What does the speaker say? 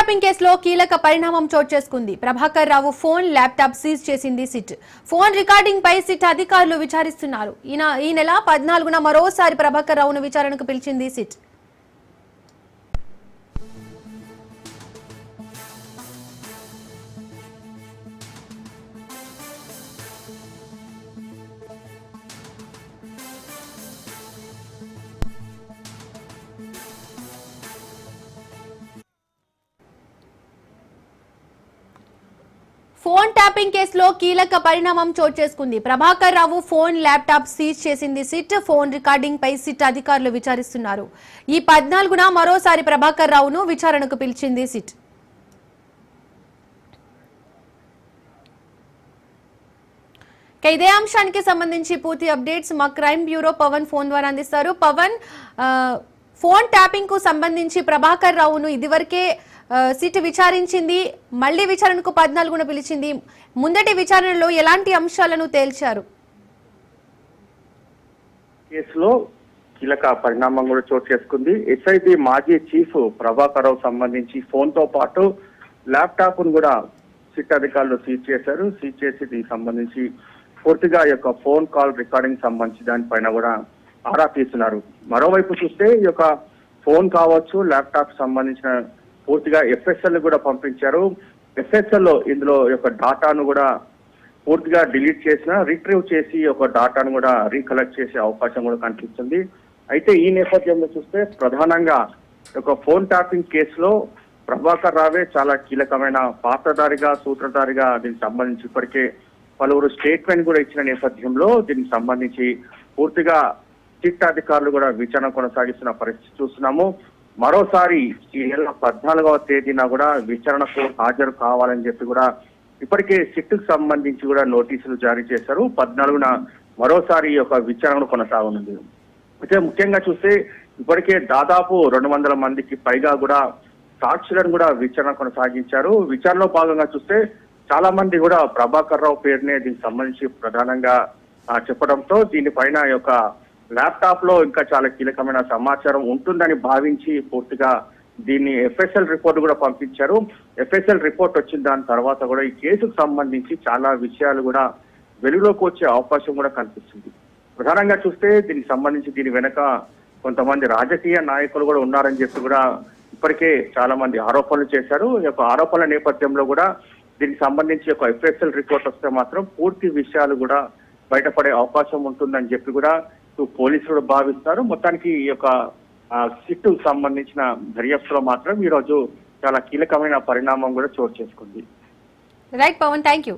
Tapping కేసులో కీలక పరిణామం చోటు చేసుకుంది. Prabhakar Rao phone, laptop seize చేసింది సిట్. ఫోన్ రికార్డింగ్ పై సిట్ అధికారులు విచారిస్తున్నారు. ఈ నెల 14న మరోసారి ప్రభాకర్ రావును విచారణకు పిలిచింది సిట్. ఫోన్ ట్యాపింగ్ కేసులో కీలక పరిణామం చోటు చేసుకుంది. Prabhakar Rao phone, laptop seize చేసింది సిట్. ఫోన్ రికార్డింగ్ పై సిట్ అధికారులు విచారిస్తున్నారు. ఈ 14న మరోసారి ప్రభాకర్ రావును విచారణకు పిలిచింది సిట్. ఇదే అంశానికి సంబంధించి పూర్తి అప్డేట్స్ మా క్రైమ్ బ్యూరో పవన్ ఫోన్ ద్వారా అందిస్తారు. పవన్, ఫోన్ ట్యాపింగ్ కు సంబంధించి ప్రభాకర్ రావును ఇదివరకే సిట్ విచారించింది, మళ్లీ విచారణకు 14న పిలిచింది. ముందటి విచారణలో ఎలాంటి అంశాలను తేల్చారు? కేసులో కీలక పరిణామం కూడా చోటు చేసుకుంది. ఎస్ఐబి మాజీ చీఫ్ ప్రభాకర్ రావు సంబంధించి ఫోన్ తో పాటు ల్యాప్టాప్ ను కూడా సిట్ అధికారులు సీజ్ చేశారు. సీజ్ చేసి దీనికి సంబంధించి పూర్తిగా ఈ యొక్క ఫోన్ కాల్ రికార్డింగ్ సంబంధించి దానిపైన కూడా ఆరా తీస్తున్నారు. మరోవైపు చూస్తే ఈ యొక్క ఫోన్ కావచ్చు, ల్యాప్టాప్ సంబంధించిన పూర్తిగా ఎఫ్ఎస్ఎల్ కూడా పంపించారు. ఎఫ్ఎస్ఎల్ లో ఇందులో యొక్క డాటాను కూడా పూర్తిగా డిలీట్ చేసిన, రిట్రీవ్ చేసి ఒక డాటాను కూడా రీకలెక్ట్ చేసే అవకాశం కూడా కనిపిస్తుంది. అయితే ఈ నేపథ్యంలో చూస్తే ప్రధానంగా ఒక ఫోన్ ట్యాపింగ్ కేసులో ప్రభాకర్ రావే చాలా కీలకమైన పాత్రధారిగా, సూత్రధారిగా దీనికి సంబంధించి ఇప్పటికే పలువురు స్టేట్మెంట్ కూడా ఇచ్చిన నేపథ్యంలో దీనికి సంబంధించి పూర్తిగా సిట్ అధికారులు కూడా విచారణ కొనసాగిస్తున్న పరిస్థితి చూస్తున్నాము. మరోసారి ఈ నెల 14వ తేదీన కూడా విచారణకు హాజరు కావాలని చెప్పి కూడా ఇప్పటికే సిట్కు సంబంధించి కూడా నోటీసులు జారీ చేశారు. 14న మరోసారి ఈ యొక్క విచారణ కొనసాగనుంది. అయితే ముఖ్యంగా చూస్తే ఇప్పటికే దాదాపు 200 మందికి పైగా కూడా సాక్షులను కూడా విచారణ కొనసాగించారు. విచారణలో భాగంగా చూస్తే చాలా మంది కూడా ప్రభాకర్ రావు పేరునే దీనికి సంబంధించి ప్రధానంగా చెప్పడంతో దీనిపైన యొక్క ల్యాప్టాప్ లో ఇంకా చాలా కీలకమైన సమాచారం ఉంటుందని భావించి పూర్తిగా దీన్ని ఎఫ్ఎస్ఎల్ రిపోర్ట్ కూడా పంపించారు. ఎఫ్ఎస్ఎల్ రిపోర్ట్ వచ్చిన దాని తర్వాత కూడా ఈ కేసుకు సంబంధించి చాలా విషయాలు కూడా వెలుగులోకి వచ్చే అవకాశం కూడా కనిపిస్తుంది. ప్రధానంగా చూస్తే దీనికి సంబంధించి దీని వెనక కొంతమంది రాజకీయ నాయకులు కూడా ఉన్నారని చెప్పి కూడా ఇప్పటికే చాలా మంది ఆరోపణలు చేశారు. ఈ యొక్క ఆరోపణల నేపథ్యంలో కూడా దీనికి సంబంధించి ఒక ఎఫ్ఎస్ఎల్ రిపోర్ట్ వస్తే మాత్రం పూర్తి విషయాలు కూడా బయటపడే అవకాశం ఉంటుందని చెప్పి కూడా పోలీసులు భావిస్తారు. మొత్తానికి ఈ యొక్క సిట్ సంబంధించిన దర్యాప్తులో మాత్రం ఈ రోజు చాలా కీలకమైన పరిణామం కూడా చోటు చేసుకుంది. Right Pavan, thank you.